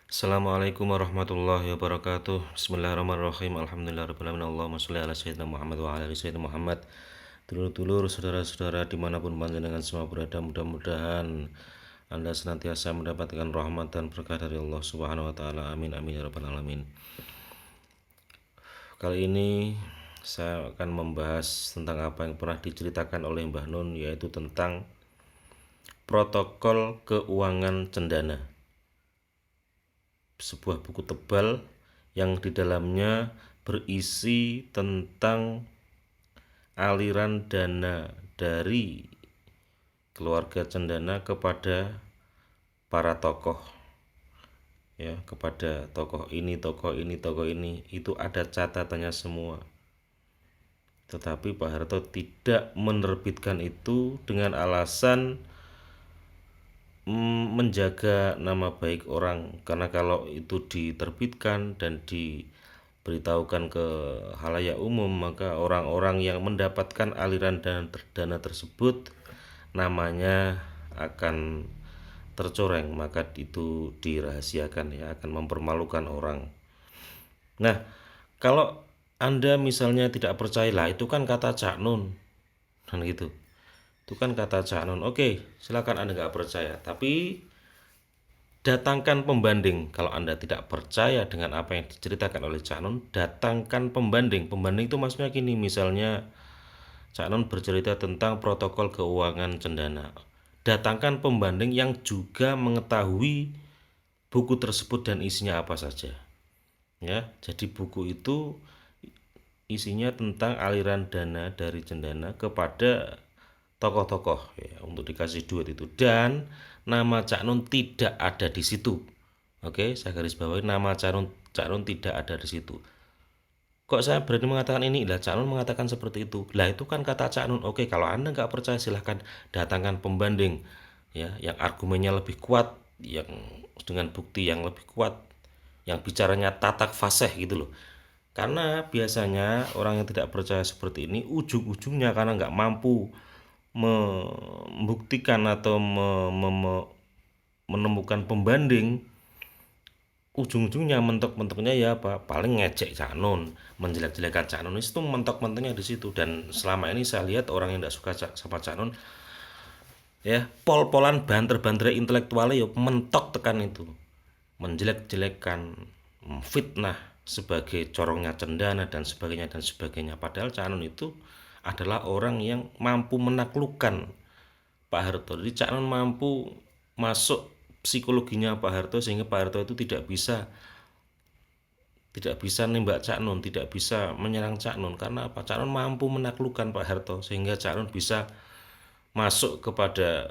Assalamualaikum warahmatullahi wabarakatuh. Bismillahirrahmanirrahim. Alhamdulillahirabbil alamin. Allahumma sholli ala sayyidina Muhammad wa ala ali sayyidina Muhammad. Dulur-dulur, saudara-saudara dimanapun panjenengan semua berada, mudah-mudahan Anda senantiasa mendapatkan rahmat dan berkah dari Allah Subhanahu wa taala. Amin amin ya rabbal alamin. Kali ini saya akan membahas tentang apa yang pernah diceritakan oleh Mbah Nun, yaitu tentang protokol keuangan cendana. Sebuah buku tebal yang di dalamnya berisi tentang aliran dana dari keluarga cendana kepada para tokoh, ya, kepada tokoh ini, tokoh ini, tokoh ini. Itu ada catatannya semua. Tetapi Pak Harto tidak menerbitkan itu dengan alasan menjaga nama baik orang, karena kalau itu diterbitkan dan diberitahukan ke halayak umum, maka orang-orang yang mendapatkan aliran dana tersebut namanya akan tercoreng, maka itu dirahasiakan, ya, akan mempermalukan orang. Nah, kalau Anda misalnya tidak percayalah, itu kan kata Cak Nun, kan gitu. Itu kan kata Cak Nun. Oke, silakan Anda nggak percaya, tapi datangkan pembanding. Kalau Anda tidak percaya dengan apa yang diceritakan oleh Cak Nun, datangkan pembanding. Pembanding itu maksudnya gini, misalnya Cak Nun bercerita tentang protokol keuangan cendana. Datangkan pembanding yang juga mengetahui buku tersebut dan isinya apa saja. Ya, jadi buku itu isinya tentang aliran dana dari cendana kepada tokoh-tokoh, ya, untuk dikasih duit itu, dan nama Cak Nun tidak ada di situ. Oke, saya garis bawahi, nama Cak Nun tidak ada di situ. Kok saya berani mengatakan ini? Lah, Cak Nun mengatakan seperti itu. Lah, itu kan kata Cak Nun. Oke, kalau Anda nggak percaya, silahkan datangkan pembanding, ya, yang argumennya lebih kuat, yang dengan bukti yang lebih kuat, yang bicaranya tatak fasih gitu loh. Karena biasanya orang yang tidak percaya seperti ini, ujung-ujungnya karena nggak mampu membuktikan atau menemukan pembanding, ujung-ujungnya mentok-mentoknya ya apa, paling ngejek Cak Nun, menjelek-jelekan Cak Nun. Itu mentok-mentoknya di situ. Dan selama ini saya lihat orang yang tidak suka sama Cak Nun, ya, pol-polan, banter-banter intelektualnya ya mentok tekan itu, menjelek-jelekan, fitnah sebagai corongnya cendana dan sebagainya dan sebagainya. Padahal Cak Nun itu adalah orang yang mampu menaklukkan Pak Harto. Jadi Cak Nun mampu masuk psikologinya Pak Harto sehingga Pak Harto itu tidak bisa nembak Cak Nun, tidak bisa menyerang Cak Nun. Karena apa? Cak Nun mampu menaklukkan Pak Harto sehingga Cak Nun bisa masuk kepada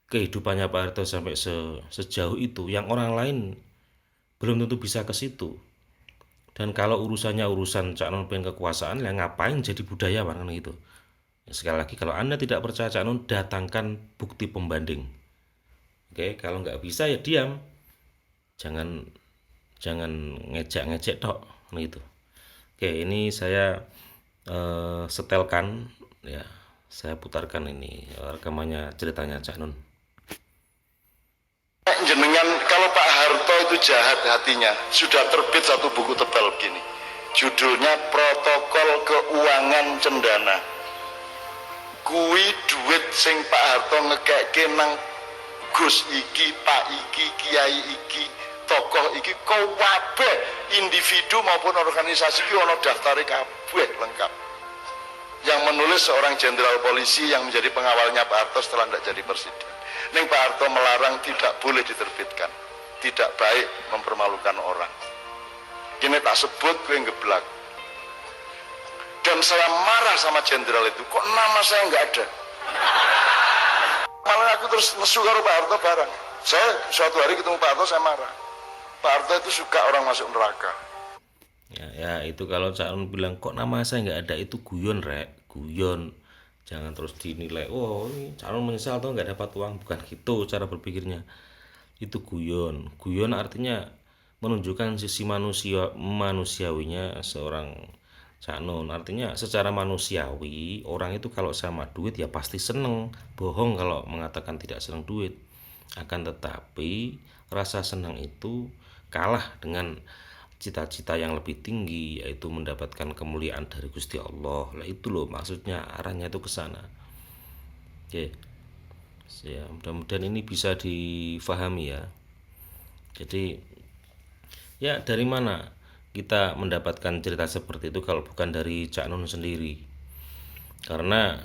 kehidupannya Pak Harto sampai sejauh itu, yang orang lain belum tentu bisa ke situ. Dan kalau urusannya urusan Cak Nun pengen kekuasaan, ya ngapain jadi budayawan kan gitu. Sekali lagi, kalau Anda tidak percaya Cak Nun, datangkan bukti pembanding. Oke, kalau nggak bisa ya diam, jangan jangan ngejek-ngejek tok gitu. Oke, ini saya setelkan, ya, saya putarkan ini rekamannya ceritanya Cak Nun. Jenengan, kalau Pak Harto itu jahat hatinya, sudah terbit satu buku tebal begini, judulnya Protokol Keuangan Cendana. Kui duit sing Pak Harto ngekeke nang Gus iki, Pak iki, Kiai iki, tokoh iki, kabeh individu maupun organisasi iki ono daftare kabeh lengkap. Yang menulis seorang jenderal polisi yang menjadi pengawalnya Pak Harto setelah tidak jadi presiden. Neng Pak Harto melarang, tidak boleh diterbitkan, tidak baik, mempermalukan orang. Kini tak sebut, gue ngeblak. Dan saya marah sama jenderal itu, kok nama saya nggak ada. Malah aku terus nesu karo Pak Harto bareng. Saya suatu hari ketemu Pak Harto, saya marah. Pak Harto itu suka orang masuk neraka. Ya, itu kalau Cak Nun bilang kok nama saya nggak ada, itu guyon, rek, guyon. Jangan terus dinilai, oh ini Cak Nun menyesal tuh nggak dapat uang. Bukan gitu cara berpikirnya. Itu guyon. Guyon artinya menunjukkan sisi manusiawinya seorang Cak Nun. Artinya secara manusiawi, orang itu kalau sama duit ya pasti seneng. Bohong kalau mengatakan tidak seneng duit. Akan tetapi rasa senang itu kalah dengan cita-cita yang lebih tinggi, yaitu mendapatkan kemuliaan dari Gusti Allah. Lah itu loh maksudnya, arahnya itu ke sana. Oke. Ya, mudah-mudahan ini bisa difahami ya. Jadi ya, dari mana kita mendapatkan cerita seperti itu kalau bukan dari Cak Nun sendiri? Karena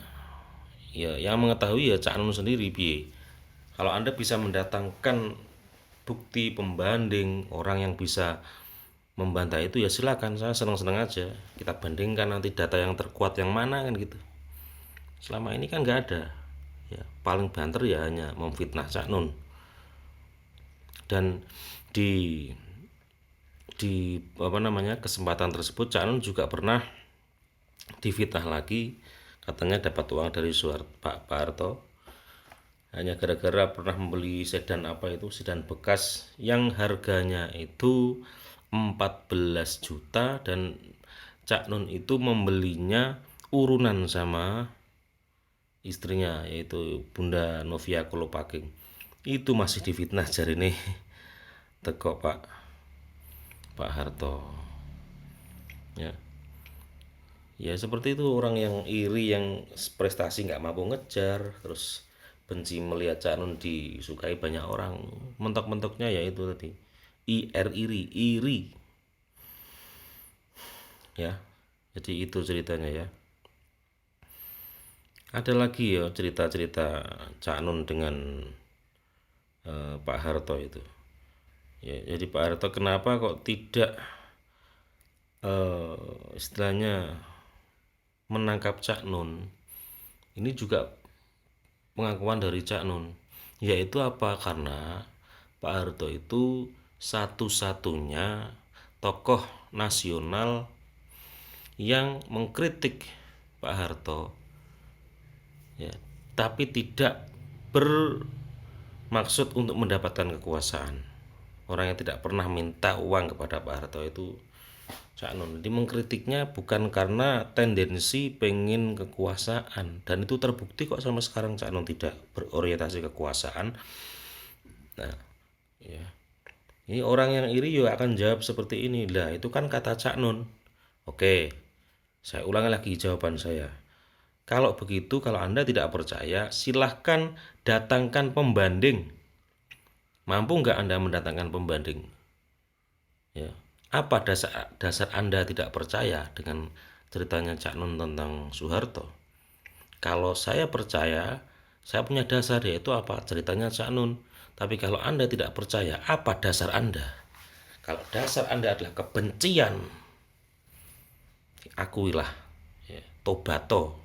ya yang mengetahui ya Cak Nun sendiri piye. Kalau Anda bisa mendatangkan bukti pembanding, orang yang bisa membantah itu, ya silakan, saya senang-senang aja. Kita bandingkan nanti data yang terkuat yang mana kan gitu. Selama ini kan nggak ada. Ya, paling banter ya hanya memfitnah Cak Nun. Dan di kesempatan tersebut Cak Nun juga pernah difitnah lagi, katanya dapat uang dari Pak Harto hanya gara-gara pernah membeli sedan bekas yang harganya itu 14 juta, dan Cak Nun itu membelinya urunan sama istrinya, yaitu Bunda Novia Kolopaking. Itu masih difitnah jari nih teko Pak Harto. Ya seperti itu, orang yang iri, yang prestasi nggak mampu ngejar, terus benci melihat Cak Nun disukai banyak orang. Mentok-mentoknya ya itu tadi, iri ya. Jadi itu ceritanya ya. Ada lagi ya cerita-cerita Cak Nun dengan Pak Harto itu ya. Jadi Pak Harto kenapa kok tidak istilahnya menangkap Cak Nun? Ini juga pengakuan dari Cak Nun, yaitu apa? Karena Pak Harto itu satu-satunya tokoh nasional yang mengkritik Pak Harto ya, tapi tidak bermaksud untuk mendapatkan kekuasaan. Orang yang tidak pernah minta uang kepada Pak Harto itu Cak Nun. Jadi mengkritiknya bukan karena tendensi pengen kekuasaan, dan itu terbukti kok sampai sekarang Cak Nun tidak berorientasi kekuasaan. Nah, ya. Ini orang yang iri juga akan jawab seperti ini. Lah, itu kan kata Cak Nun. Oke, saya ulangi lagi jawaban saya. Kalau begitu, kalau Anda tidak percaya, silahkan datangkan pembanding. Mampu nggak Anda mendatangkan pembanding? Ya. Apa dasar Anda tidak percaya dengan ceritanya Cak Nun tentang Soeharto? Kalau saya percaya, saya punya dasar, yaitu apa? Ceritanya Cak Nun. Tapi kalau Anda tidak percaya, apa dasar Anda? Kalau dasar Anda adalah kebencian, akuilah ya, tobato.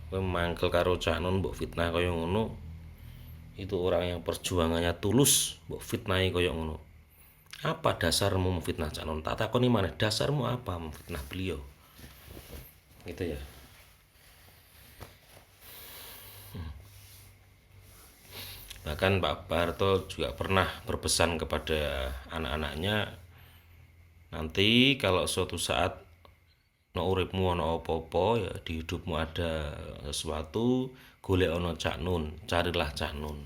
Kowe mangkel karo Cak Nun mbok fitnah kaya ngono, itu orang yang perjuangannya tulus mbok fitnahi kaya ngono. Apa dasarmu memfitnah Cak Nun? Tak takoni mana, dasarmu apa memfitnah beliau? Gitu ya. Bahkan Pak Harto juga pernah berpesan kepada anak-anaknya, nanti kalau suatu saat no uripmu ono apa-apa ya, di hidupmu ada sesuatu, golek ono Cak Nun, carilah Cak Nun.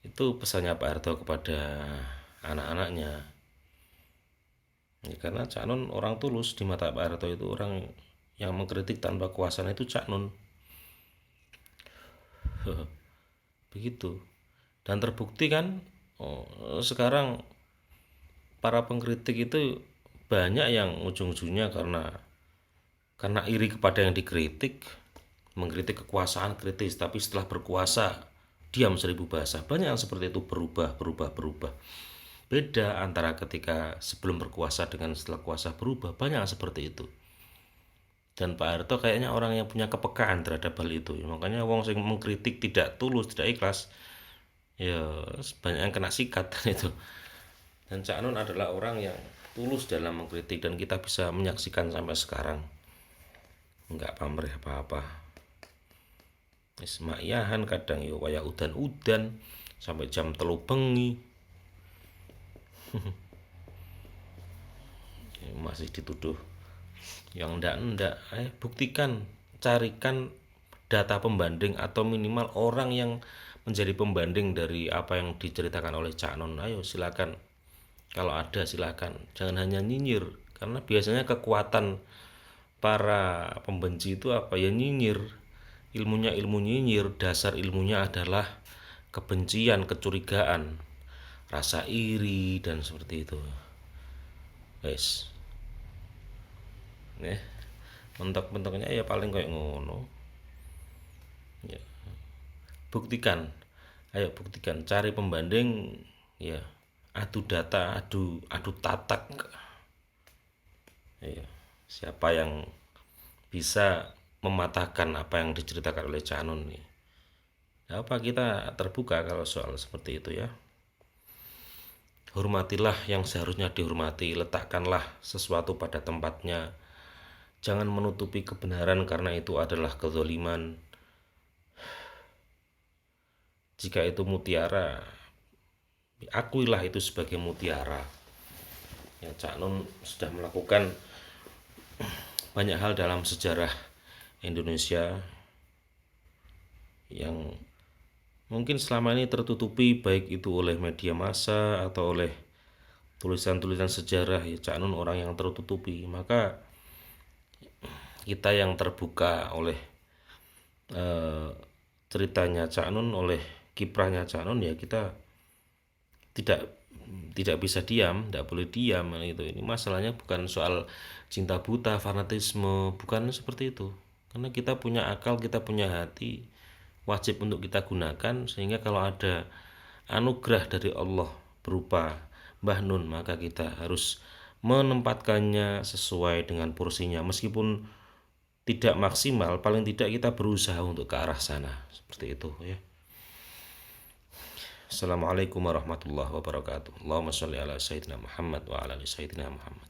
Itu pesannya Pak Harto kepada anak-anaknya. Ya, karena Cak Nun orang tulus di mata Pak Harto, itu orang yang mengkritik tanpa kuasaan itu Cak Nun. Begitu. Dan terbukti kan, sekarang para pengkritik itu banyak yang ujung-ujungnya karena iri kepada yang dikritik, mengkritik kekuasaan kritis, tapi setelah berkuasa diam 1000 bahasa. Banyak yang seperti itu, berubah. Beda antara ketika sebelum berkuasa dengan setelah kuasa, berubah. Banyak yang seperti itu. Dan Pak Harto kayaknya orang yang punya kepekaan terhadap hal itu. Makanya wong sing mengkritik tidak tulus, tidak ikhlas, ya banyak yang kena sikat itu. Dan Cak Nun adalah orang yang tulus dalam mengkritik, dan kita bisa menyaksikan sampai sekarang. Enggak pamrih apa-apa. Ismaiyahan kadang yo waya udan-udan sampai jam 3 bengi. Masih dituduh yang ndak, buktikan, carikan data pembanding atau minimal orang yang menjadi pembanding dari apa yang diceritakan oleh Cak Non. Ayo silakan, kalau ada silakan, jangan hanya nyinyir, karena biasanya kekuatan para pembenci itu apa ya, nyinyir. Ilmunya ilmu nyinyir, dasar ilmunya adalah kebencian, kecurigaan, rasa iri dan seperti itu. Guys, mentok-mentoknya ya paling kayak ngono. Ya, buktikan, ayo buktikan, cari pembanding, ya adu data, adu tatak. Ya, siapa yang bisa mematahkan apa yang diceritakan oleh Cak Nun nih. Apa kita terbuka kalau soal seperti itu ya. Hormatilah yang seharusnya dihormati, letakkanlah sesuatu pada tempatnya. Jangan menutupi kebenaran karena itu adalah kezaliman. Jika itu mutiara, akuilah itu sebagai mutiara. Ya, Cak Nun sudah melakukan banyak hal dalam sejarah Indonesia yang mungkin selama ini tertutupi, baik itu oleh media massa atau oleh tulisan-tulisan sejarah. Ya, Cak Nun orang yang tertutupi, maka kita yang terbuka oleh ceritanya Cak Nun, oleh kiprahnya Cak Nun, ya kita tidak bisa diam, tidak boleh diam. Ini masalahnya bukan soal cinta buta, fanatisme, bukan seperti itu. Karena kita punya akal, kita punya hati, wajib untuk kita gunakan, sehingga kalau ada anugerah dari Allah berupa Mbah Nun, maka kita harus menempatkannya sesuai dengan porsinya, meskipun tidak maksimal, paling tidak kita berusaha untuk ke arah sana, seperti itu ya. Assalamualaikum warahmatullahi wabarakatuh. Allahumma sholli ala sayyidina Muhammad wa ala ali sayyidina Muhammad.